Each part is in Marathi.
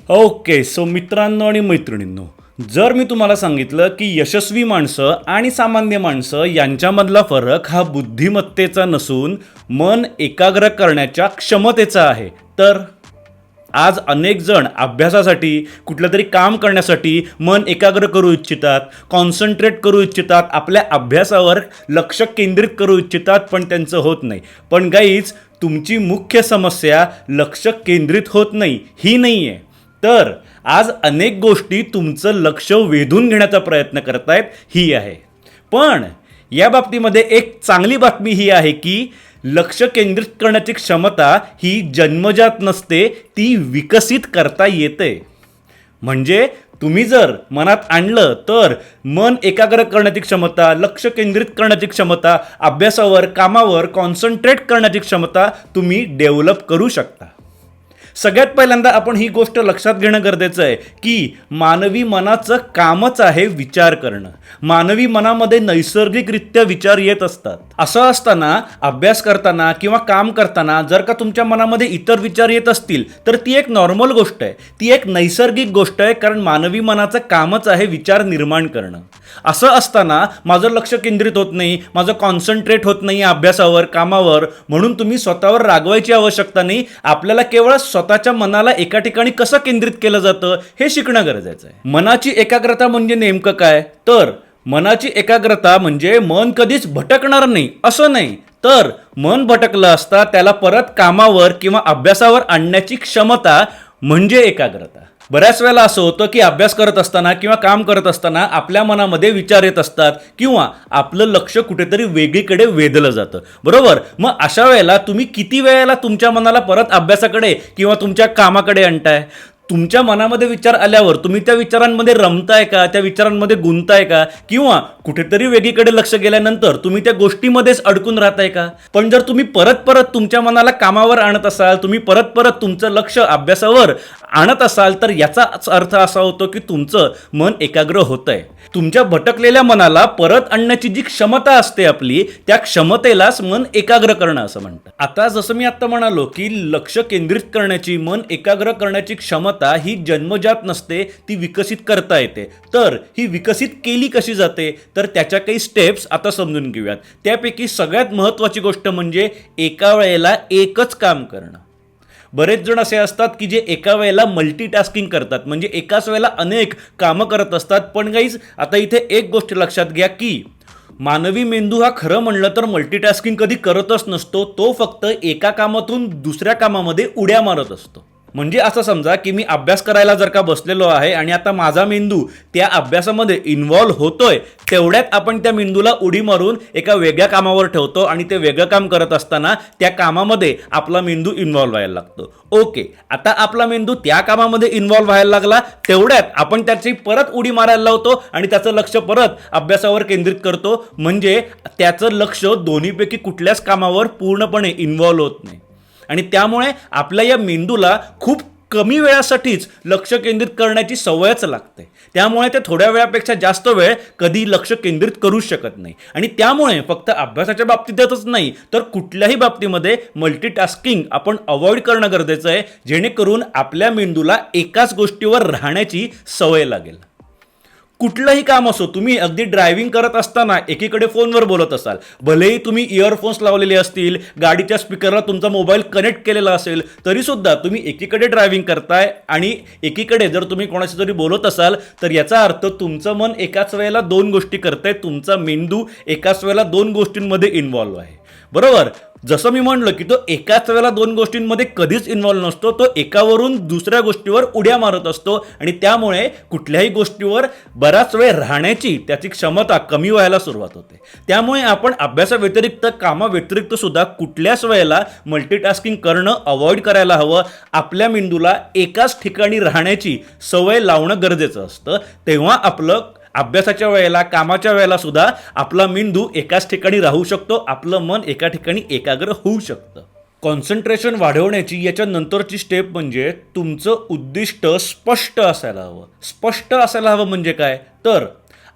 ओके, सो मित्रांनो आणि मैत्रिणींनो, जर मी तुम्हाला सांगितलं की यशस्वी माणसं आणि सामान्य माणसं यांच्यामधला फरक हा बुद्धिमत्तेचा नसून मन एकाग्र करण्याच्या क्षमतेचा आहे, तर आज अनेक जण अभ्यासासाठी कुठलं तरी काम करण्यासाठी मन एकाग्र करू इच्छितात, कॉन्सन्ट्रेट करू इच्छितात, आपल्या अभ्यासावर लक्ष केंद्रित करू इच्छितात, पण त्यांचं होत नाही. पण गाईज, तुमची मुख्य समस्या लक्ष केंद्रित होत नाही ही नाही आहे, तर आज अनेक गोष्टी तुमचं लक्ष वेधून घेण्याचा प्रयत्न करतायत ही आहे. पण या बाबतीमध्ये एक चांगली बातमी ही आहे की लक्ष केंद्रित करण्याची क्षमता ही जन्मजात नसते, ती विकसित करता येते. म्हणजे तुम्ही जर मनात आणलं तर मन एकाग्र करण्याची क्षमता, लक्ष केंद्रित करण्याची क्षमता, अभ्यासावर कामावर कॉन्सन्ट्रेट करण्याची क्षमता तुम्ही डेव्हलप करू शकता. सगळ्यात पहिल्यांदा आपण ही गोष्ट लक्षात घेणं गरजेचं आहे की मानवी मनाचं कामच आहे विचार करणं. मानवी मनामध्ये नैसर्गिकरित्या विचार येत असतात. असं असताना अभ्यास करताना किंवा काम करताना जर का तुमच्या मनामध्ये इतर विचार येत असतील तर ती एक नॉर्मल गोष्ट आहे, ती एक नैसर्गिक गोष्ट आहे, कारण मानवी मनाचं कामच आहे विचार निर्माण करणं. असं असताना माझं लक्ष केंद्रित होत नाही, माझं कॉन्सन्ट्रेट होत नाही अभ्यासावर कामावर, म्हणून तुम्ही स्वतःवर रागवायची आवश्यकता नाही. आपल्याला केवळ स्वतःच्या मनाला एका ठिकाणी कसं केंद्रित केलं जातं हे शिकणं गरजेचं आहे. मनाची एकाग्रता म्हणजे नेमकं काय, तर मनाची एकाग्रता म्हणजे मन कधीच भटकणार नाही असं नाही, तर मन भटकलं असता त्याला परत कामावर किंवा अभ्यासावर आणण्याची क्षमता म्हणजे एकाग्रता. बऱ्याच वेळेला असं होतं की अभ्यास करत असताना किंवा काम करत असताना आपल्या मनामध्ये विचार येत असतात किंवा आपलं लक्ष कुठेतरी वेगळीकडे वेधलं जातं, बरोबर. मग अशा वेळेला तुम्ही किती वेळेला तुमच्या मनाला परत अभ्यासाकडे किंवा तुमच्या कामाकडे आणताय? तुमच्या मनामध्ये विचार आल्यावर तुम्ही त्या विचारांमध्ये रमताय का, त्या विचारांमध्ये गुंताय का, किंवा कुठेतरी वेगळीकडे लक्ष गेल्यानंतर तुम्ही त्या गोष्टीमध्येच अडकून राहताय का? पण जर तुम्ही परत परत तुमच्या मनाला कामावर आणत असाल, तुम्ही परत परत तुमचं लक्ष अभ्यासावर आणत असाल, तर याचा अर्थ असा होतो की तुमचं मन एकाग्र होतंय. तुमच्या भटकलेल्या मनाला परत आणण्याची जी क्षमता असते आपली, त्या क्षमतेलाच मन एकाग्र करणं असं म्हणतात. आता जसं मी आता म्हणालो की लक्ष केंद्रित करण्याची, मन एकाग्र करण्याची क्षमता ही जन्मजात नसते, ती विकसित करता येते. तर ही विकसित केली कशी जाते, तर त्याच्या काही स्टेप्स आता समजून घेऊयात. त्यापैकी सगळ्यात महत्त्वाची गोष्ट म्हणजे एका वेळेला एकच काम करणं. बरेच जण असे असतात की जे एका वेळेला मल्टीटास्किंग करतात, म्हणजे एकाच वेळेला अनेक कामं करत असतात. पण गाईज, आता इथे एक गोष्ट लक्षात घ्या की मानवी मेंदू हा खरं म्हणलं तर मल्टीटास्किंग कधी करतच नसतो, तो फक्त एका कामातून दुसऱ्या कामामध्ये उड्या मारत असतो. म्हणजे असं समजा की मी अभ्यास करायला जर का बसलेलो आहे आणि आता माझा मेंदू त्या अभ्यासामध्ये इन्व्हॉल्व होतोय, तेवढ्यात आपण त्या मेंदूला उडी मारून एका वेगळ्या कामावर ठेवतो आणि ते वेगळं काम करत असताना त्या कामामध्ये आपला मेंदू इन्व्हॉल्व व्हायला लागतो. ओके, आता आपला मेंदू त्या कामामध्ये इन्व्हॉल्व व्हायला लागला, तेवढ्यात आपण त्याची परत उडी मारायला लावतो आणि त्याचं लक्ष परत अभ्यासावर केंद्रित करतो. म्हणजे त्याचं लक्ष दोन्हीपैकी कुठल्याच कामावर पूर्णपणे इन्व्हॉल्व होत नाही. आणि त्यामुळे आपल्या या मेंदूला खूप कमी वेळासाठीच लक्ष केंद्रित करण्याची सवयच लागते. त्यामुळे ते थोड्या वेळापेक्षा जास्त वेळ कधी लक्ष केंद्रित करू शकत नाही. आणि त्यामुळे फक्त अभ्यासाच्या बाबतीतच नाही, तर कुठल्याही बाबतीमध्ये मल्टीटास्किंग आपण अवॉइड करणं गरजेचं आहे, जेणेकरून आपल्या मेंदूला एकाच गोष्टीवर राहण्याची सवय लागेल. कुठलंही काम असो, तुम्ही अगदी ड्रायव्हिंग करत असताना एकीकडे फोनवर बोलत असाल, भलेही तुम्ही इयरफोन्स लावलेले असतील, गाडीच्या स्पीकरला तुमचा मोबाईल कनेक्ट केलेला असेल, तरीसुद्धा तुम्ही एकीकडे ड्रायव्हिंग करताय आणि एकीकडे जर तुम्ही कोणाशी जरी बोलत असाल, तर याचा अर्थ तुमचं मन एकाच वेळेला दोन गोष्टी करतंय, तुमचा मेंदू एकाच वेळेला दोन गोष्टींमध्ये इन्व्हॉल्व आहे, बरोबर. जसं मी म्हणलं की तो एकाच वेळेला दोन गोष्टींमध्ये कधीच इन्व्हॉल्व नसतो, तो एकावरून दुसऱ्या गोष्टीवर उड्या मारत असतो आणि त्यामुळे कुठल्याही गोष्टीवर बराच वेळ राहण्याची त्याची क्षमता कमी व्हायला सुरुवात होते. त्यामुळे आपण अभ्यासाव्यतिरिक्त कामाव्यतिरिक्त सुद्धा कुठल्याच वेळेला मल्टीटास्किंग करणं अवॉइड करायला हवं. आपल्या मेंदूला एकाच ठिकाणी राहण्याची सवय लावणं गरजेचं असतं. तेव्हा आपलं अभ्यासाच्या वेळेला, कामाच्या वेळेला सुद्धा आपला मेंदू एकाच ठिकाणी राहू शकतो, आपलं मन एका ठिकाणी एकाग्र होऊ शकतं. कॉन्सन्ट्रेशन वाढवण्याची याच्या नंतरची स्टेप म्हणजे तुमचं उद्दिष्ट स्पष्ट असायला हवं. स्पष्ट असायला हवं म्हणजे काय, तर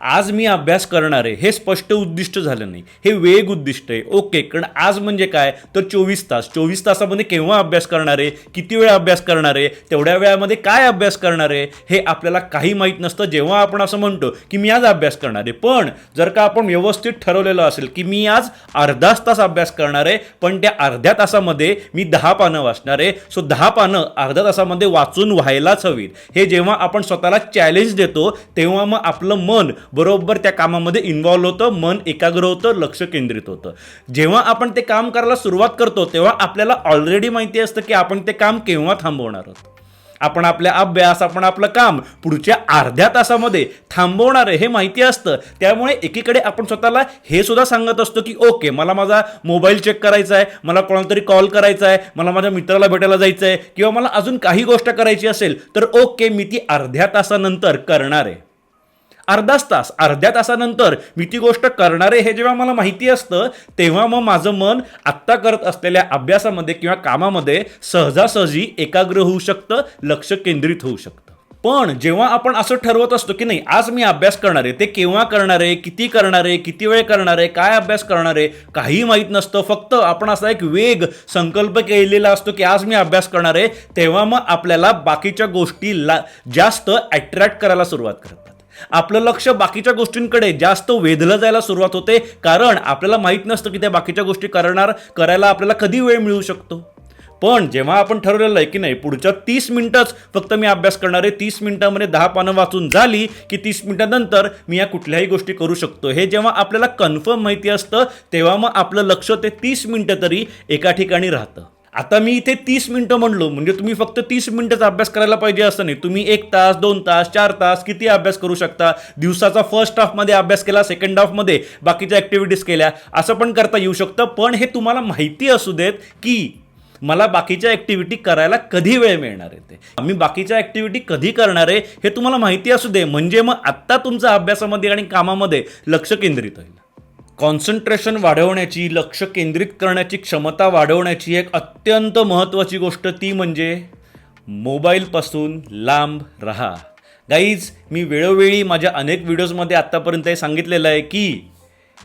आज मी अभ्यास करणार आहे हे स्पष्ट उद्दिष्ट झालं नाही, हे वेग उद्दिष्ट आहे. ओके, कारण आज म्हणजे काय तर 24 तासामध्ये केव्हा अभ्यास करणार आहे, किती वेळ अभ्यास करणार आहे, तेवढ्या वेळामध्ये काय अभ्यास करणार आहे हे आपल्याला काही माहीत नसतं जेव्हा आपण असं म्हणतो की मी आज अभ्यास करणार आहे. पण जर का आपण व्यवस्थित ठरवलेलं असेल की मी आज अर्धाच तास अभ्यास करणार आहे, पण त्या अर्ध्या तासामध्ये मी 10 पानं वाचणार आहे, सो 10 पानं अर्ध्या तासामध्ये वाचून व्हायलाच हवीत. हे जेव्हा आपण स्वतःला चॅलेंज देतो तेव्हा मग आपलं मन बरोबर त्या कामामध्ये इन्व्हॉल्व होतं, मन एकाग्र होतं, लक्ष केंद्रित होतं. जेव्हा आपण ते काम करायला सुरुवात करतो तेव्हा आपल्याला ऑलरेडी माहिती असतं की आपण ते काम केव्हा थांबवणार आहोत. आपण आपल्या अभ्यास, आपण आपलं काम पुढच्या अर्ध्या तासामध्ये थांबवणार आहे हे माहिती असतं. त्यामुळे एकीकडे आपण स्वतःला हे सुद्धा सांगत असतो की ओके, मला माझा मोबाईल चेक करायचा आहे, मला कोणातरी कॉल करायचा आहे, मला माझ्या मित्राला भेटायला जायचं आहे, किंवा मला अजून काही गोष्ट करायची असेल तर ओके, मी ती अर्ध्या तासानंतर करणार आहे. अर्ध्या तासानंतर मी ती गोष्ट करणार आहे हे जेव्हा मला माहिती असतं तेव्हा मग माझं मन आत्ता करत असलेल्या अभ्यासामध्ये किंवा कामामध्ये सहजासहजी एकाग्र होऊ शकतं, लक्ष केंद्रित होऊ शकतं. पण जेव्हा आपण असं ठरवत असतो की नाही आज मी अभ्यास करणार आहे, ते केव्हा करणार आहे, किती करणार आहे, किती वेळ करणार आहे, काय अभ्यास करणार आहे, काही माहीत नसतं. फक्त आपण असा एक वेग संकल्प केलेला असतो की आज मी अभ्यास करणार आहे, तेव्हा मग आपल्याला बाकीच्या गोष्टी जास्त अट्रॅक्ट करायला सुरुवात करतात. आपलं लक्ष बाकीच्या गोष्टींकडे जास्त वेधलं जायला सुरुवात होते, कारण आपल्याला माहीत नसतं की त्या बाकीच्या गोष्टी करायला आपल्याला कधी वेळ मिळू शकतो. पण जेव्हा आपण ठरवलेलं आहे की नाही पुढच्या 30 मिनिटंच फक्त मी अभ्यास करणार आहे, 30 मिनिटांमध्ये 10 पानं वाचून झाली की 30 मिनिटांनंतर मी या कुठल्याही गोष्टी करू शकतो, हे जेव्हा आपल्याला कन्फर्म माहिती असतं तेव्हा मग आपलं लक्ष ते 30 मिनिटं तरी एका ठिकाणी राहतं. आता मी इथे 30 मिनिटं म्हणलो म्हणजे तुम्ही फक्त 30 मिनिटच अभ्यास करायला पाहिजे असं नाही. तुम्ही 1 तास, 2 तास, 4 तास किती अभ्यास करू शकता. दिवसाचा फर्स्ट हाफमध्ये अभ्यास केला, सेकंड हाफमध्ये बाकीच्या ॲक्टिव्हिटीज केल्या, असं पण करता येऊ शकतं. पण हे तुम्हाला माहिती असू देत की मला बाकीच्या ॲक्टिव्हिटी करायला कधी वेळ मिळणार आहे, ते मी बाकीच्या ॲक्टिव्हिटी कधी करणार आहे हे तुम्हाला माहिती असू दे. म्हणजे मग आत्ता तुमचं अभ्यासामध्ये आणि कामामध्ये लक्ष केंद्रित होईल. कॉन्सन्ट्रेशन वाढवण्याची, लक्ष केंद्रित करण्याची क्षमता वाढवण्याची एक अत्यंत महत्त्वाची गोष्ट ती म्हणजे मोबाईलपासून लांब राहा. गाईज, मी वेळोवेळी माझ्या अनेक व्हिडिओजमध्ये आत्तापर्यंत हे सांगितलेलं आहे की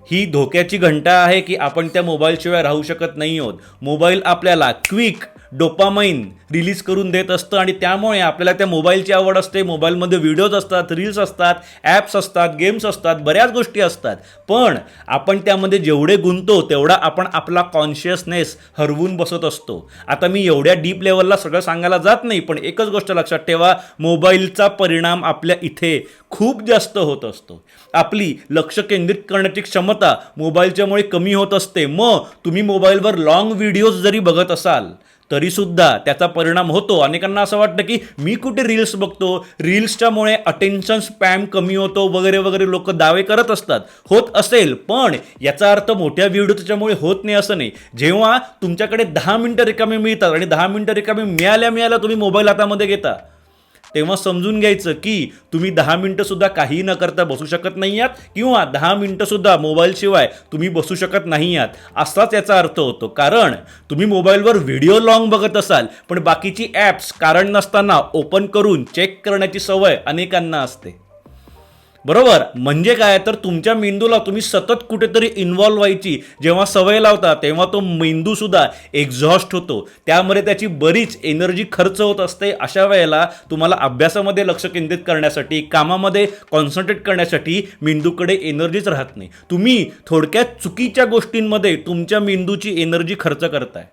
ही धोक्याची घंटा आहे की आपण त्या मोबाईलशिवाय राहू शकत नाही आहोत. मोबाईल आपल्याला क्विक डोपामाइन रिलीज करून देत असतं आणि त्यामुळे आपल्याला त्या मोबाईलची आवड असते. मोबाईलमध्ये व्हिडिओज असतात, रील्स असतात, ॲप्स असतात, गेम्स असतात, बऱ्याच गोष्टी असतात. पण आपण त्यामध्ये जेवढे गुंततो तेवढा आपण आपला कॉन्शियसनेस हरवून बसत असतो. आता मी एवढ्या डीप लेवलला सगळं सांगायला जात नाही, पण एकच गोष्ट लक्षात ठेवा, मोबाईलचा परिणाम आपल्या इथे खूप जास्त होत असतो. आपली लक्ष केंद्रित करण्याची क्षमता मोबाईलच्यामुळे कमी होत असते. मग तुम्ही मोबाईलवर लॉंग व्हिडिओज जरी बघत असाल तरीसुद्धा त्याचा परिणाम होतो. अनेकांना असं वाटतं की मी कुठे रील्स बघतो, रील्सच्यामुळे अटेन्शन स्पॅम कमी होतो वगैरे वगैरे लोक दावे करत असतात. होत असेल, पण याचा अर्थ मोठ्या व्हिडिओ त्याच्यामुळे होत नाही असं नाही. जेव्हा तुमच्याकडे 10 मिनिटं रिकामी मिळतात आणि 10 मिनिटं रिकामी मिळाल्या तुम्ही मोबाईल हातामध्ये घेता तेव्हा समजून घ्यायचं की तुम्ही 10 मिनिटंसुद्धा काही न करता बसू शकत नाही आहात किंवा 10 मिनिटंसुद्धा मोबाईलशिवाय तुम्ही बसू शकत नाही आहात, असाच याचा अर्थ होतो. कारण तुम्ही मोबाईलवर व्हिडिओ लॉंग बघत असाल पण बाकीची ॲप्स कारण नसताना ओपन करून चेक करण्याची सवय अनेकांना असते. बरोबर, म्हणजे काय तर तुमच्या मेंदूला तुम्ही सतत कुठेतरी इन्व्हॉल्व व्हायची जेव्हा सवय लावता तेव्हा तो मेंदूसुद्धा एक्झॉस्ट होतो, त्यामुळे त्याची बरीच एनर्जी खर्च होत असते. अशा वेळेला तुम्हाला अभ्यासामध्ये लक्ष केंद्रित करण्यासाठी, कामामध्ये कॉन्सन्ट्रेट करण्यासाठी मेंदूकडे एनर्जीच राहत नाही. तुम्ही थोडक्यात चुकीच्या गोष्टींमध्ये तुमच्या मेंदूची एनर्जी खर्च करताय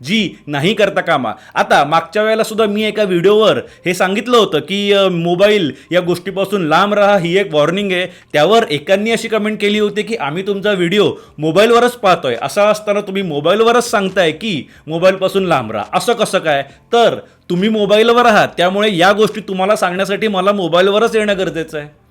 जी नाही करता कामा. आता मागच्या वेळेला सुद्धा मी एका व्हिडिओवर हे सांगितलं होतं की मोबाईल या गोष्टीपासून लांब राहा, ही एक वॉर्निंग आहे. त्यावर एकांनी अशी कमेंट केली होती की आम्ही तुमचा व्हिडिओ मोबाईलवरच पाहतोय, असं असताना तुम्ही मोबाईलवरच सांगताय की मोबाईलपासून लांब राहा, असं कसं काय? तर तुम्ही मोबाईलवर आहात, त्यामुळे या गोष्टी तुम्हाला सांगण्यासाठी मला मोबाईलवरच येणं गरजेचं आहे.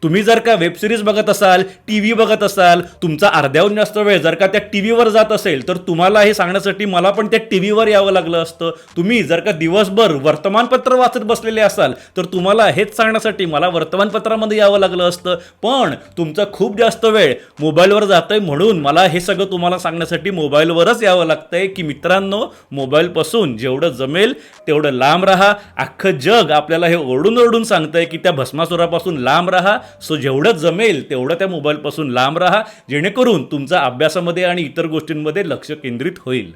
तुम्ही जर का वेबसिरीज बघत असाल, टी व्ही बघत असाल, तुमचा अर्ध्याहून जास्त वेळ जर का त्या टी व्हीवर जात असेल तर तुम्हाला हे सांगण्यासाठी मला पण त्या टी व्हीवर यावं लागलं असतं. तुम्ही जर का दिवसभर वर्तमानपत्र वाचत बसलेले असाल तर तुम्हाला हेच सांगण्यासाठी मला वर्तमानपत्रामध्ये यावं लागलं असतं. पण तुमचा खूप जास्त वेळ मोबाईलवर जातोय म्हणून मला हे सगळं तुम्हाला सांगण्यासाठी मोबाईलवरच यावं लागतंय की मित्रांनो, मोबाईलपासून जेवढं जमेल तेवढं लांब राहा. अख्खं जग आपल्याला हे ओरडून ओरडून सांगतंय की त्या भस्मासुरापासून लांब राहा, सो जेवढं जमेल तेवढं त्या मोबाईलपासून लांब राहा, जेणेकरून तुमचा अभ्यासामध्ये आणि इतर गोष्टींमध्ये लक्ष केंद्रित होईल.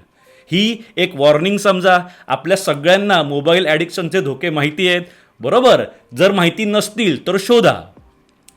ही एक वॉर्निंग समजा. आपल्या सगळ्यांना मोबाईल ॲडिक्शनचे धोके माहिती आहेत, बरोबर? जर माहिती नसतील तर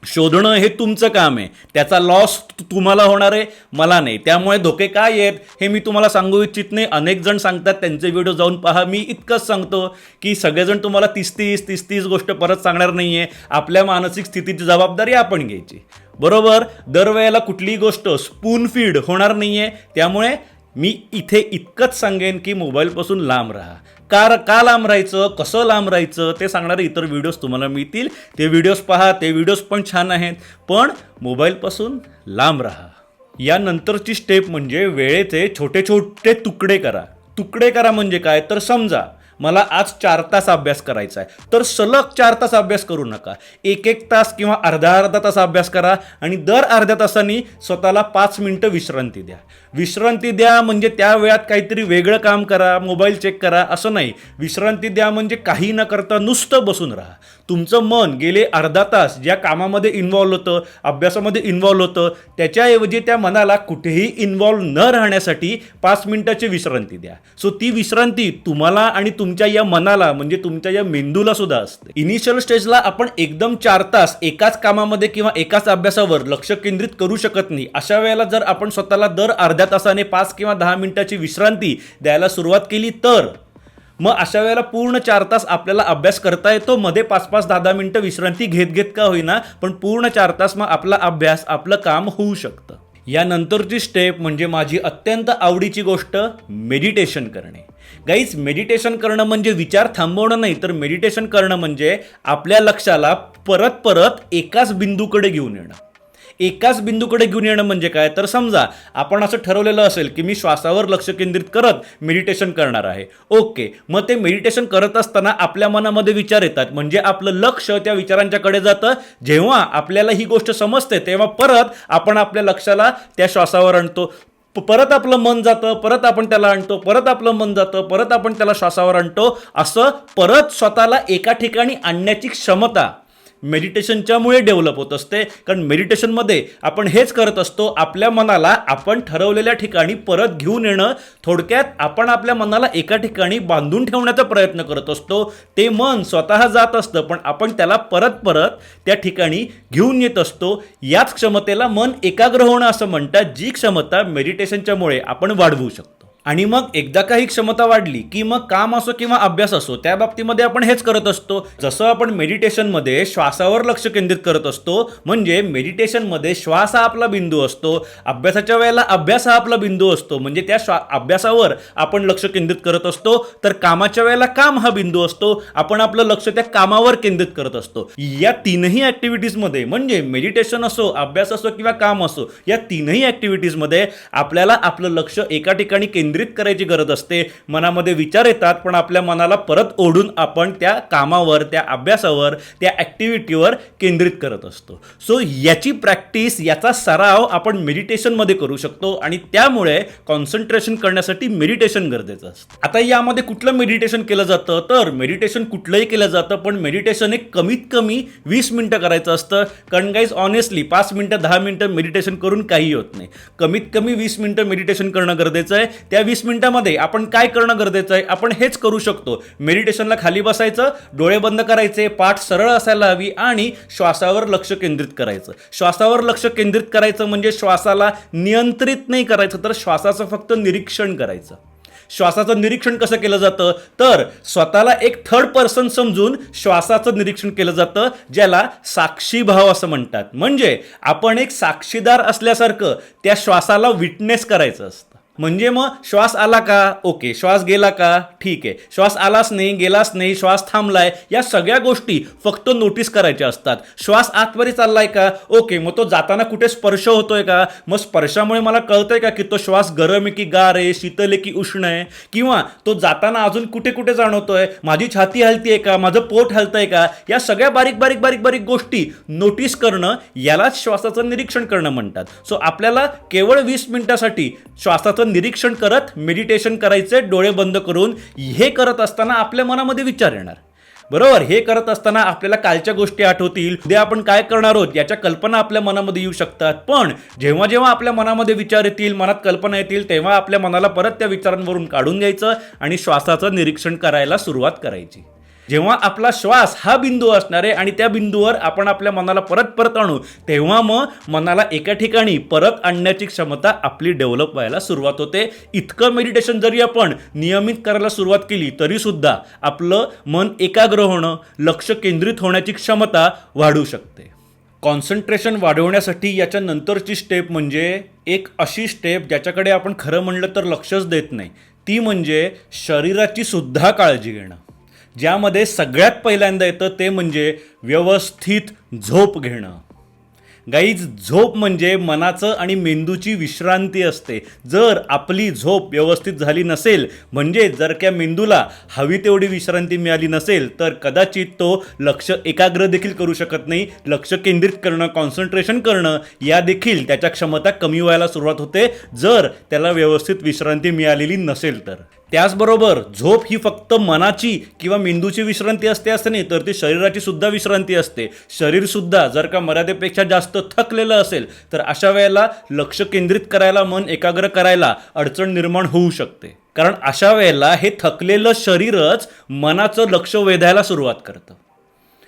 शोधणं हे तुमचं काम आहे. त्याचा लॉस तुम्हाला होणार आहे, मला नाही. त्यामुळे धोके काय आहेत हे मी तुम्हाला सांगू इच्छित नाही. अनेक जण सांगतात, त्यांचे व्हिडिओ जाऊन पहा. मी इतकंच सांगतो की सगळेजण तुम्हाला 30 गोष्ट परत सांगणार नाही आहे. आपल्या मानसिक स्थितीची जबाबदारी आपण घ्यायची, बरोबर? दरवेळेला कुठलीही गोष्ट स्पून फीड होणार नाही आहे. त्यामुळे मी इथे इतकंच सांगेन की मोबाईलपासून लांब राहा. का लांब राहायचं, कसं लांब राहायचं ते सांगणारे इतर व्हिडिओज तुम्हाला मिळतील. ते व्हिडिओज पहा, ते व्हिडिओज पण छान आहेत. पण मोबाईलपासून लांब राहा. यानंतरची स्टेप म्हणजे वेळेचे छोटे छोटे तुकडे करा. तुकडे करा म्हणजे काय, तर समजा मला आज 4 तास अभ्यास करायचा आहे, तर सलग 4 तास अभ्यास करू नका. 1 तास किंवा अर्धा तास अभ्यास करा आणि दर अर्ध्या तासांनी स्वतःला 5 मिनिटं विश्रांती द्या. विश्रांती द्या म्हणजे त्या वेळात काहीतरी वेगळं काम करा, मोबाईल चेक करा असं नाही. विश्रांती द्या म्हणजे काही न करता नुसतं बसून राहा. तुमचं मन गेले अर्धा तास ज्या कामामध्ये इन्व्हॉल्व होतं, अभ्यासामध्ये इन्व्हॉल्व होतं, त्याच्याऐवजी त्या मनाला कुठेही इन्व्हॉल्व न राहण्यासाठी 5 मिनिटाची विश्रांती द्या. सो ती विश्रांती तुम्हाला आणि तुमच्या या मनाला म्हणजे तुमच्या या मेंदूला सुद्धा असते. इनिशियल स्टेजला आपण एकदम 4 तास एकाच कामामध्ये किंवा एकाच अभ्यासावर लक्ष केंद्रित करू शकत नाही. अशा वेळेला जर आपण स्वतःला दर अर्ध्या तासाने 5 किंवा 10 मिनिटाची विश्रांती द्यायला सुरुवात केली तर मग अशा वेळेला पूर्ण 4 तास आपल्याला अभ्यास करता येतो. मध्ये 5-5, 10-10 मिनिटं विश्रांती घेत का होईना, पण पूर्ण 4 तास मग आपला अभ्यास, आपलं काम होऊ शकतं. यानंतरची स्टेप म्हणजे माझी अत्यंत आवडीची गोष्ट, मेडिटेशन करणे. गाईज, मेडिटेशन करणं म्हणजे विचार थांबवणं नाही, तर मेडिटेशन करणं म्हणजे आपल्या लक्षाला परत परत एकाच बिंदूकडे घेऊन येणं. एकाच बिंदूकडे घेऊन येणं म्हणजे काय, तर समजा आपण असं ठरवलेलं असेल की मी श्वासावर लक्ष केंद्रित करत मेडिटेशन करणार आहे. ओके, मग ते मेडिटेशन करत असताना आपल्या मनामध्ये विचार येतात, म्हणजे आपलं लक्ष त्या विचारांच्याकडे जातं. जेव्हा आपल्याला ही गोष्ट समजते तेव्हा परत आपण आपल्या लक्षाला त्या श्वासावर आणतो. परत आपलं मन जातं, परत आपण त्याला आणतो, परत आपलं मन जातं, परत आपण त्याला श्वासावर आणतो. असं परत स्वतःला एका ठिकाणी आणण्याची क्षमता मेडिटेशनच्यामुळे डेव्हलप होत असते. कारण मेडिटेशनमध्ये आपण हेच करत असतो, आपल्या मनाला आपण ठरवलेल्या ठिकाणी परत घेऊन येणं. थोडक्यात आपण आपल्या मनाला एका ठिकाणी बांधून ठेवण्याचा प्रयत्न करत असतो. ते मन स्वतः जात असतं, पण आपण त्याला परत परत त्या ठिकाणी घेऊन येत असतो. याच क्षमतेला मन एकाग्र होणं असं म्हणतात, जी क्षमता मेडिटेशनच्यामुळे आपण वाढवू शकतो. आणि मग एकदा काही क्षमता वाढली की मग काम असो किंवा अभ्यास असो, त्या बाबतीमध्ये आपण हेच करत असतो. जसं आपण मेडिटेशनमध्ये श्वासावर लक्ष केंद्रित करत असतो, म्हणजे मेडिटेशनमध्ये श्वास हा आपला बिंदू असतो, अभ्यासाच्या वेळेला अभ्यास हा आपला बिंदू असतो, म्हणजे त्या अभ्यासावर आपण लक्ष केंद्रित करत असतो. तर कामाच्या वेळेला काम हा बिंदू असतो, आपण आपलं लक्ष त्या कामावर केंद्रित करत असतो. या तीनही ॲक्टिव्हिटीजमध्ये म्हणजे मेडिटेशन असो, अभ्यास असो किंवा काम असो, या तीनही ॲक्टिव्हिटीजमध्ये आपल्याला आपलं लक्ष एका ठिकाणी केंद्रित करायची गरज असते. मनामध्ये विचार येतात, पण आपल्या मनाला परत ओढून आपण त्या कामावर, त्या अभ्यासावर, त्या ॲक्टिव्हिटीवर केंद्रित करत असतो. सो याची प्रॅक्टिस, याचा सराव आपण मेडिटेशनमध्ये करू शकतो आणि त्यामुळे कॉन्सन्ट्रेशन करण्यासाठी मेडिटेशन गरजेचं असतं. आता यामध्ये कुठलं मेडिटेशन केलं जातं, तर मेडिटेशन कुठलंही केलं जातं, पण मेडिटेशन एक कमीत कमी 20 मिनिटं करायचं असतं. कारण गाईज, ऑनेस्टली 5 मिनिटं 10 मिनिटं मेडिटेशन करून काही होत नाही. कमीत कमी 20 मिनिटं मेडिटेशन करणं गरजेचं आहे. त्या 20 मिनिटांमध्ये आपण काय करणं गरजेचं आहे, आपण हेच करू शकतो. मेडिटेशनला खाली बसायचं, डोळे बंद करायचे, पाठ सरळ असायला हवी आणि श्वासावर लक्ष केंद्रित करायचं. श्वासावर लक्ष केंद्रित करायचं म्हणजे श्वासाला नियंत्रित नाही करायचं, तर श्वासाचं फक्त निरीक्षण करायचं. श्वासाचं निरीक्षण कसं केलं जातं, तर स्वतःला एक थर्ड पर्सन समजून श्वासाचं निरीक्षण केलं जातं, ज्याला साक्षीभाव असं म्हणतात. म्हणजे आपण एक साक्षीदार असल्यासारखं त्या श्वासाला विटनेस करायचं असतं. म्हणजे मग श्वास आला का, ओके, श्वास गेला का, ठीक आहे, श्वास आलाच नाही, गेलाच नाही, श्वास थांबलाय, या सगळ्या गोष्टी फक्त नोटीस करायच्या असतात. श्वास आतवरी चाललाय का, ओके, मग तो जाताना कुठे स्पर्श होतोय का, मग स्पर्शामुळे मला कळतंय का की तो श्वास गरम आहे की गार आहे, शीतल आहे की उष्ण आहे, किंवा तो जाताना अजून कुठे कुठे जाणवतोय, माझी छाती हलतीये का, माझं पोट हलतंय का, या सगळ्या बारीक बारीक बारीक बारीक गोष्टी नोटीस करणं, यालाच श्वासाचं निरीक्षण करणं म्हणतात. सो आपल्याला केवळ 20 मिनिटासाठी श्वासाचं निरीक्षण करत मेडिटेशन करायचे, डोळे बंद करून. हे करत असताना आपल्या मनामध्ये विचार येणार, बरोबर. हे करत असताना आपल्याला कालच्या गोष्टी आठवतील, उद्या आपण काय करणार आहोत याच्या कल्पना आपल्या मनामध्ये येऊ शकतात. पण जेव्हा जेव्हा आपल्या मनामध्ये विचार येतील, मनात कल्पना येतील, तेव्हा आपल्या मनाला परत त्या विचारांवरून काढून घ्यायचं आणि श्वासाचं निरीक्षण करायला सुरुवात करायची. जेव्हा आपला श्वास हा बिंदू असणार आहे आणि त्या बिंदूवर आपण आपल्या मनाला परत परत आणू, तेव्हा मग मनाला एका ठिकाणी परत आणण्याची क्षमता आपली डेव्हलप व्हायला सुरुवात होते. इतकं मेडिटेशन जरी आपण नियमित करायला सुरुवात केली तरी सुद्धा आपलं मन एकाग्र होणं, लक्ष केंद्रित होण्याची क्षमता वाढू शकते. कॉन्सन्ट्रेशन वाढवण्यासाठी याच्या नंतरची स्टेप म्हणजे एक अशी स्टेप ज्याच्याकडे आपण खरं म्हणलं तर लक्षच देत नाही, ती म्हणजे शरीराची सुद्धा काळजी घेणं. ज्यामध्ये सगळ्यात पहिल्यांदा येतं ते म्हणजे व्यवस्थित झोप घेणं. गाईज, झोप म्हणजे मनाचं आणि मेंदूची विश्रांती असते. जर आपली झोप व्यवस्थित झाली नसेल, म्हणजे जर त्या मेंदूला हवी तेवढी विश्रांती मिळाली नसेल, तर कदाचित तो लक्ष एकाग्र देखील करू शकत नाही. लक्ष केंद्रित करणं, कॉन्सन्ट्रेशन करणं या देखील त्याच्या क्षमता कमी व्हायला सुरुवात होते, जर त्याला व्यवस्थित विश्रांती मिळालेली नसेल तर. त्याचबरोबर झोप ही फक्त मनाची किंवा मेंदूची विश्रांती असते असं नाही, तर ती शरीराची सुद्धा विश्रांती असते. शरीरसुद्धा जर का मर्यादेपेक्षा जास्त थकलेलं असेल तर अशा वेळेला लक्ष केंद्रित करायला, मन एकाग्र करायला अडचण निर्माण होऊ शकते. कारण अशा वेळेला हे थकलेलं शरीरच मनाचं लक्ष वेधायला सुरुवात करतं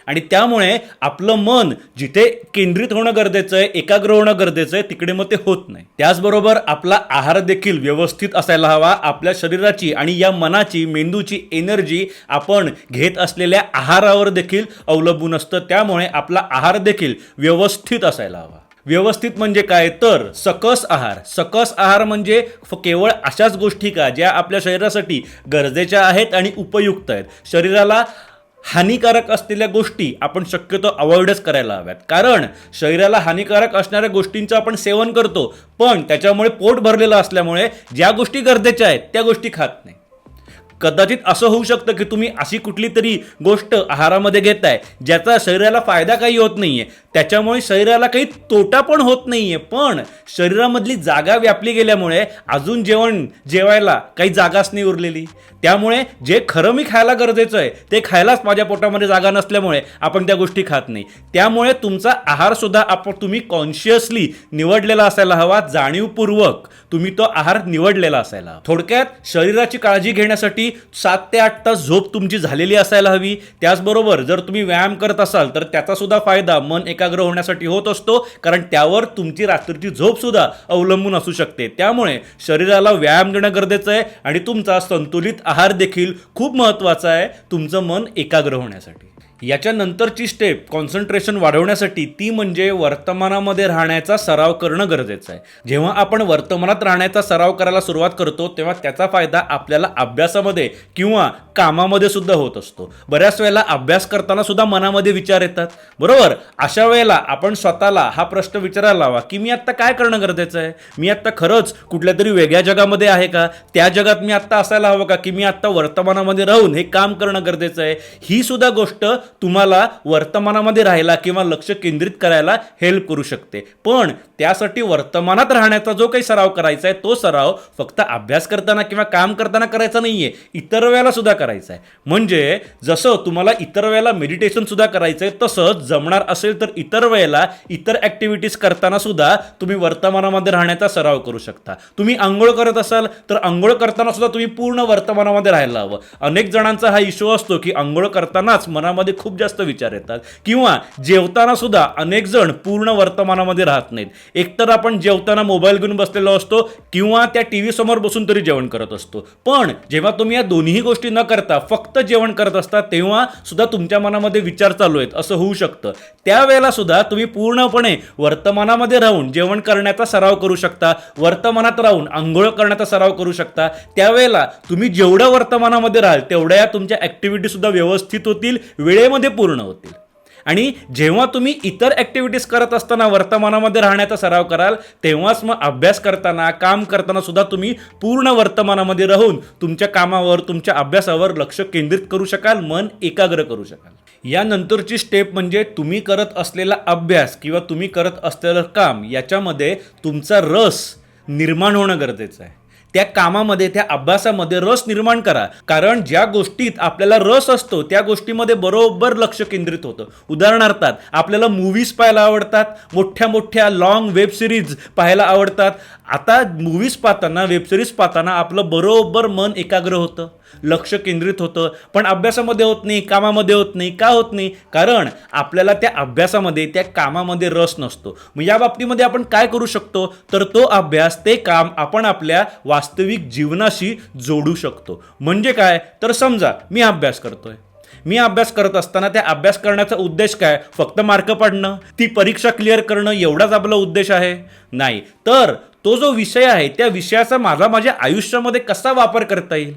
आणि त्यामुळे आपलं मन जिथे केंद्रित होणं गरजेचं आहे, एकाग्र होणं गरजेचं आहे, तिकडे मग ते होत नाही. त्याचबरोबर आपला आहार देखील व्यवस्थित असायला हवा. आपल्या शरीराची आणि या मनाची, मेंदूची एनर्जी आपण घेत असलेल्या आहारावर देखील अवलंबून असतं. त्यामुळे आपला आहार देखील व्यवस्थित असायला हवा. व्यवस्थित म्हणजे काय तर सकस आहार. सकस आहार म्हणजे केवळ अशाच गोष्टी का ज्या आपल्या शरीरासाठी गरजेच्या आहेत आणि उपयुक्त आहेत. शरीराला हानिकारक असलेल्या गोष्टी आपण शक्यतो अवॉइडच करायला हव्यात. कारण शरीराला हानिकारक असणाऱ्या गोष्टींचं आपण सेवन करतो, पण त्याच्यामुळे पोट भरलेलं असल्यामुळे ज्या गोष्टी गरजेच्या आहेत त्या गोष्टी खात नाही. कदाचित असं होऊ शकतं की तुम्ही अशी कुठली तरी गोष्ट आहारामध्ये घेताय ज्याचा शरीराला फायदा काही होत नाहीये, त्याच्यामुळे शरीराला काही तोटा पण होत नाहीये, पण शरीरामधली जागा व्यापली गेल्यामुळे अजून जेवायला काही जागाच नाही उरलेली. त्यामुळे जे खरं मी खायला गरजेचं आहे ते खायलाच माझ्या पोटामध्ये जागा नसल्यामुळे आपण त्या गोष्टी खात नाही. त्यामुळे तुमचा आहार सुद्धा तुम्ही कॉन्शियसली निवडलेला असायला हवा. जाणीवपूर्वक तुम्ही तो आहार निवडलेला असायला हवा. थोडक्यात शरीराची काळजी घेण्यासाठी 7 ते 8 तास झोप तुमची झालेली असायला हवी. त्याचबरोबर जर तुम्ही व्यायाम करत असाल तर त्याचा सुद्धा फायदा मन एकाग्र होण्यासाठी होत असतो, कारण त्यावर तुमची रात्रीची झोप सुद्धा अवलंबून असू शकते. त्यामुळे शरीराला व्यायाम देणं गरजेचं आहे आणि तुमचा संतुलित आहार देखील खूप महत्त्वाचा आहे तुमचं मन एकाग्र होण्यासाठी. याच्या नंतरची स्टेप कॉन्सन्ट्रेशन वाढवण्यासाठी ती म्हणजे वर्तमानामध्ये राहण्याचा सराव करणं गरजेचं आहे. जेव्हा आपण वर्तमानात राहण्याचा सराव करायला सुरुवात करतो तेव्हा त्याचा फायदा आपल्याला अभ्यासामध्ये किंवा कामामध्ये सुद्धा होत असतो. बऱ्याच वेळेला अभ्यास करताना सुद्धा मनामध्ये विचार येतात, बरोबर. अशा वेळेला आपण स्वतःला हा प्रश्न विचारायला हवा की मी आत्ता काय करणं गरजेचं आहे. मी आत्ता खरंच कुठल्या तरी वेगळ्या जगामध्ये आहे का, त्या जगात मी आत्ता असायला हवं का, की मी आत्ता वर्तमानामध्ये राहून हे काम करणं गरजेचं आहे. ही सुद्धा गोष्ट तुम्हाला वर्तमानामध्ये राहायला किंवा लक्ष केंद्रित करायला हेल्प करू शकते. पण त्यासाठी वर्तमानात राहण्याचा जो काही सराव करायचा आहे तो सराव फक्त अभ्यास करताना किंवा काम करताना करायचा नाहीये, इतर वेळेला सुद्धा करायचा आहे. म्हणजे जसं तुम्हाला इतर वेळेला मेडिटेशन सुद्धा करायचं आहे, तसंच जमणार असेल तर इतर वेळेला इतर ॲक्टिव्हिटीज करताना सुद्धा तुम्ही वर्तमानामध्ये राहण्याचा सराव करू शकता. तुम्ही आंघोळ करत असाल तर आंघोळ करताना सुद्धा तुम्ही पूर्ण वर्तमानामध्ये राहायला हवं. अनेक जणांचा हा इश्यू असतो की आंघोळ करतानाच मनामध्ये खूप जास्त विचार येतात, किंवा जेवताना सुद्धा अनेक जण पूर्ण वर्तमानामध्ये राहत नाहीत. एकतर आपण जेवताना मोबाईल घेऊन बसलेलो असतो किंवा त्या टीव्ही समोर बसून तरी जेवण करत असतो. पण जेव्हा तुम्ही या दोन्ही गोष्टी न करता फक्त जेवण करत असता तेव्हा सुद्धा तुमच्या मनामध्ये विचार चालू आहेत असं होऊ शकतं. त्यावेळेला सुद्धा तुम्ही पूर्णपणे वर्तमानामध्ये राहून जेवण करण्याचा सराव करू शकता, वर्तमानात राहून आंघोळ करण्याचा सराव करू शकता. त्यावेळेला तुम्ही जेवढं वर्तमानामध्ये राहाल तेवढ्या तुमच्या ॲक्टिव्हिटी सुद्धा व्यवस्थित होतील, वेळेमध्ये पूर्ण होतील. आणि जेव्हा तुम्ही इतर ॲक्टिव्हिटीज करत असताना वर्तमानामध्ये राहण्याचा सराव कराल तेव्हाच मग अभ्यास करताना, काम करताना सुद्धा तुम्ही पूर्ण वर्तमानामध्ये राहून तुमच्या कामावर, तुमच्या अभ्यासावर लक्ष केंद्रित करू शकाल, मन एकाग्र करू शकाल. यानंतरची स्टेप म्हणजे तुम्ही करत असलेला अभ्यास किंवा तुम्ही करत असलेलं काम याच्यामध्ये तुमचा रस निर्माण होणं गरजेचं आहे. त्या कामामध्ये, त्या अभ्यासामध्ये रस निर्माण करा. कारण ज्या गोष्टीत आपल्याला रस असतो त्या गोष्टीमध्ये बरोबर लक्ष केंद्रित होतं. उदाहरणार्थ आपल्याला मूव्हीज पाहायला आवडतात, मोठ्या मोठ्या लॉंग वेब सिरीज पाहायला आवडतात. आता मूव्हीज पाहताना, वेब सिरीज पाहताना आपलं बरोबर मन एकाग्र होतं, लक्ष केंद्रित होतं. पण अभ्यासामध्ये होत नाही, कामामध्ये होत नाही. का होत नाही? कारण आपल्याला त्या अभ्यासामध्ये, त्या कामामध्ये रस नसतो. मग या बाबतीमध्ये आपण काय करू शकतो? तर तो अभ्यास, ते काम आपण आपल्या वास्तविक जीवनाशी जोडू शकतो. म्हणजे काय? तर समजा मी अभ्यास करतोय. मी अभ्यास करत असताना त्या अभ्यास करण्याचा उद्देश काय? फक्त मार्क पाडणं, ती परीक्षा क्लिअर करणं एवढाच आपला उद्देश आहे? नाही. तर तो जो विषय आहे त्या विषयाचा माझ्या आयुष्यामध्ये कसा वापर करता येईल,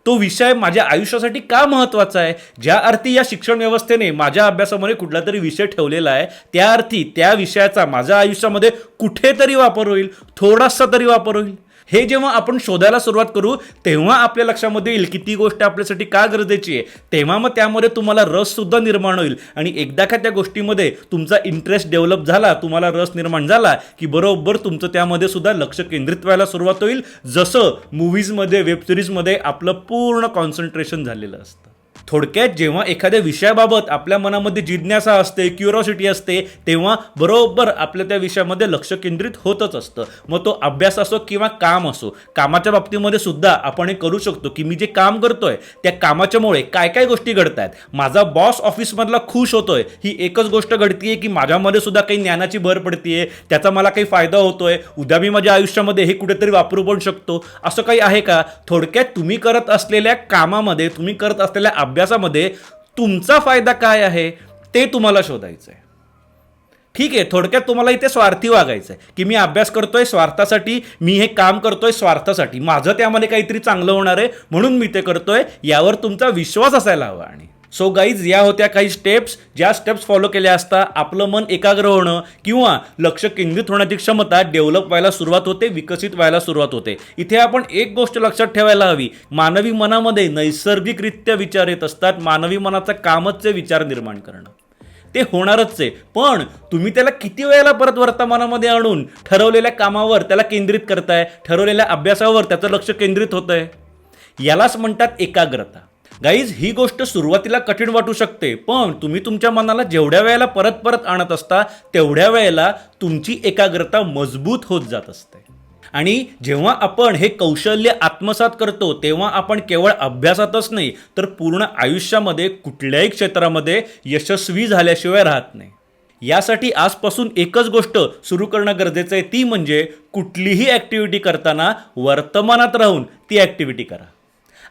तो विषय माझ्या आयुष्यासाठी का महत्त्वाचा आहे, ज्या अर्थी या शिक्षण व्यवस्थेने माझ्या अभ्यासामध्ये कुठला तरी विषय ठेवलेला आहे त्या अर्थी त्या विषयाचा माझ्या आयुष्यामध्ये कुठेतरी वापर होईल, थोडासा तरी वापर होईल. हे जेव्हा आपण शोधायला सुरुवात करू तेव्हा आपल्या लक्षामध्ये येईल की ती गोष्ट आपल्यासाठी का गरजेची आहे. तेव्हा मग त्यामध्ये तुम्हाला रस सुद्धा निर्माण होईल. आणि एकदा का त्या गोष्टीमध्ये तुमचा इंटरेस्ट डेव्हलप झाला, तुम्हाला रस निर्माण झाला की बरोबर तुमचं त्यामध्ये सुद्धा लक्ष केंद्रित व्हायला सुरुवात होईल, जसं मूव्हीजमध्ये, वेब सिरीजमध्ये आपलं पूर्ण कॉन्सन्ट्रेशन झालेलं असतं. थोडक्यात जेव्हा एखाद्या विषयाबाबत आपल्या मनामध्ये जिज्ञासा असते, क्युरिओसिटी असते, तेव्हा बरोबर आपल्या त्या विषयामध्ये लक्ष केंद्रित होतच असतं. मग तो अभ्यास असो किंवा काम असो. कामाच्या बाबतीमध्ये सुद्धा आपण हे करू शकतो की मी जे काम करतोय त्या कामाच्यामुळे काय काय गोष्टी घडत आहेत. माझा बॉस ऑफिसमधला खुश होतोय, ही एकच गोष्ट घडतीये की माझ्यामध्ये सुद्धा काही ज्ञानाची भर पडतीये, त्याचा मला काही फायदा होतोय, उद्या मी माझ्या आयुष्यामध्ये हे कुठेतरी वापरू पण शकतो, असं काही आहे का? थोडक्यात तुम्ही करत असलेल्या कामामध्ये, तुम्ही करत असलेल्या अभ्यासामध्ये तुमचा फायदा काय आहे ते तुम्हाला शोधायचं आहे. ठीक आहे, थोडक्यात तुम्हाला इथे स्वार्थी वागायचं आहे की मी अभ्यास करतोय स्वार्थासाठी, मी हे काम करतोय स्वार्थासाठी, माझं त्यामध्ये काहीतरी चांगलं होणार आहे म्हणून मी ते करतोय, यावर तुमचा विश्वास असायला हवा. आणि सो गाईज, या होत्या काही स्टेप्स, ज्या स्टेप्स फॉलो केल्या असता आपलं मन एकाग्र होणं किंवा लक्ष केंद्रित होण्याची क्षमता डेव्हलप व्हायला सुरुवात होते, विकसित व्हायला सुरुवात होते. इथे आपण एक गोष्ट लक्षात ठेवायला हवी, मानवी मनामध्ये नैसर्गिकरित्या विचार येत असतात. मानवी मनाचं कामच आहे विचार निर्माण करणं, ते होणारच आहे. पण तुम्ही त्याला किती वेळेला परत वर्तमानामध्ये आणून ठरवलेल्या कामावर त्याला केंद्रित करताय, ठरवलेल्या अभ्यासावर त्याचं लक्ष केंद्रित होतंय, यालाच म्हणतात एकाग्रता. गाईज, ही गोष्ट सुरुवातीला कठीण वाटू शकते, पण तुम्ही तुमच्या मनाला जेवढ्या वेळेला परत परत आणत असता तेवढ्या वेळेला तुमची एकाग्रता मजबूत होत जात असते. आणि जेव्हा आपण हे कौशल्य आत्मसात करतो तेव्हा आपण केवळ अभ्यासातच नाही तर पूर्ण आयुष्यामध्ये कुठल्याही क्षेत्रामध्ये यशस्वी झाल्याशिवाय राहत नाही. यासाठी आजपासून एकच गोष्ट सुरू करणं गरजेचं आहे, ती म्हणजे कुठलीही ॲक्टिव्हिटी करताना वर्तमानात राहून ती ॲक्टिव्हिटी करा.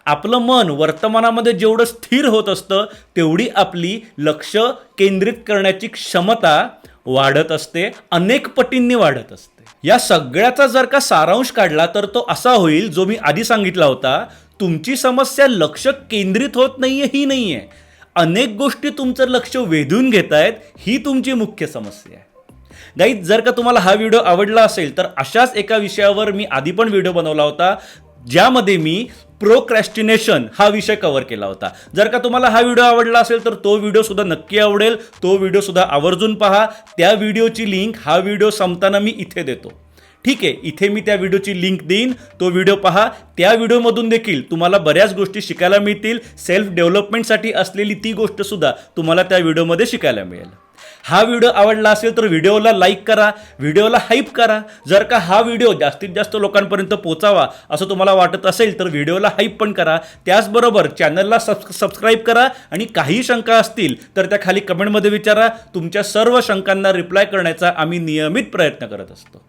आपलं मन वर्तमानामध्ये जेवढं स्थिर होत असतं तेवढी आपली लक्ष केंद्रित करण्याची क्षमता वाढत असते, अनेक पटींनी वाढत असते. या सगळ्याचा जर का सारांश काढला तर तो असा होईल जो मी आधी सांगितला होता. तुमची समस्या लक्ष केंद्रित होत नाहीये ही नाहीये, अनेक गोष्टी तुमचं लक्ष वेधून घेत आहेत ही तुमची मुख्य समस्या आहे. गाईज, जर का तुम्हाला हा व्हिडिओ आवडला असेल तर अशाच एका विषयावर मी आधी पण व्हिडिओ बनवला होता ज्यामध्ये मी प्रोक्रॅस्टिनेशन हा विषय कव्हर केला होता. जर का तुम्हाला हा व्हिडिओ आवडला असेल तर तो व्हिडिओ सुद्धा नक्की आवडेल, तो व्हिडिओ सुद्धा आवर्जून पहा. त्या व्हिडिओची लिंक हा व्हिडिओ संपताना मी इथे देतो. ठीक आहे, इथे मी त्या व्हिडिओची लिंक देईन, तो व्हिडिओ पहा. त्या व्हिडिओमधून देखील तुम्हाला बऱ्याच गोष्टी शिकायला मिळतील. सेल्फ डेव्हलपमेंटसाठी असलेली ती गोष्ट सुद्धा तुम्हाला त्या व्हिडिओमध्ये शिकायला मिळेल. हा व्हिडिओ आवडला असेल तर व्हिडिओला लाईक करा, व्हिडिओला हाईप करा. जर का हा व्हिडिओ जास्तीत जास्त लोकांपर्यंत पोचावा असं तुम्हाला वाटत असेल तर व्हिडिओला हाईप पण करा. त्याचबरोबर चॅनलला सबस्क्राईब करा आणि काही शंका असतील तर त्या खाली कमेंटमध्ये विचारा. तुमच्या सर्व शंकांना रिप्लाय करण्याचा आम्ही नियमित प्रयत्न करत असतो.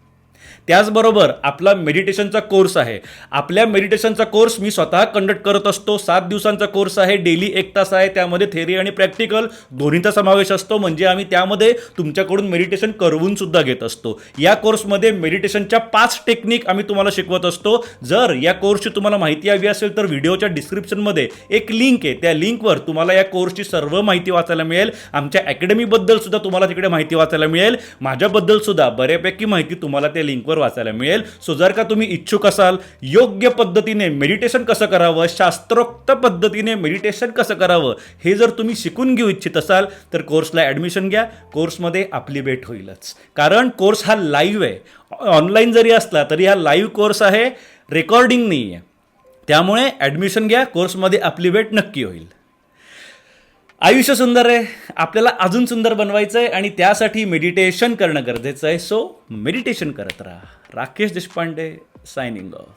त्याचबरोबर आपला मेडिटेशनचा कोर्स आहे. आपल्या मेडिटेशनचा कोर्स मी स्वतः कंडक्ट करत असतो. 7 दिवसांचा कोर्स आहे, डेली 1 तास आहे. त्यामध्ये थेरी आणि प्रॅक्टिकल दोन्हीचा समावेश असतो. म्हणजे आम्ही त्यामध्ये तुमच्याकडून मेडिटेशन करवून सुद्धा घेत असतो. या कोर्समध्ये मेडिटेशनच्या 5 टेक्निक आम्ही तुम्हाला शिकवत असतो. जर या कोर्सची तुम्हाला माहिती हवी असेल तर व्हिडिओच्या डिस्क्रिप्शनमध्ये एक लिंक आहे, त्या लिंकवर तुम्हाला या कोर्सची सर्व माहिती वाचायला मिळेल. आमच्या अकॅडमीबद्दल सुद्धा तुम्हाला तिकडे माहिती वाचायला मिळेल. माझ्याबद्दल सुद्धा बऱ्यापैकी माहिती तुम्हाला त्या लिंकवर वाचायला मिळेल. सो जर का तुम्ही इच्छुक असाल योग्य पद्धतीने मेडिटेशन कसं करावं, शास्त्रोक्त पद्धतीने मेडिटेशन कसं करावं हे जर तुम्ही शिकून घेऊ इच्छित असाल तर कोर्सला ॲडमिशन घ्या. कोर्समध्ये आपली भेट होईलच, कारण कोर्स हा लाईव्ह आहे. ऑनलाईन जरी असला तरी हा लाईव्ह कोर्स आहे. रेकॉर्डिंग नाही आहे. त्यामुळे ॲडमिशन घ्या, कोर्समध्ये आपली वेट नक्की होईल. आयुष्य सुंदर आहे, आपल्याला अजून सुंदर बनवायचं आहे आणि त्यासाठी मेडिटेशन करणं गरजेचं आहे. सो मेडिटेशन करत राहा. Rakesh Deshpande signing off.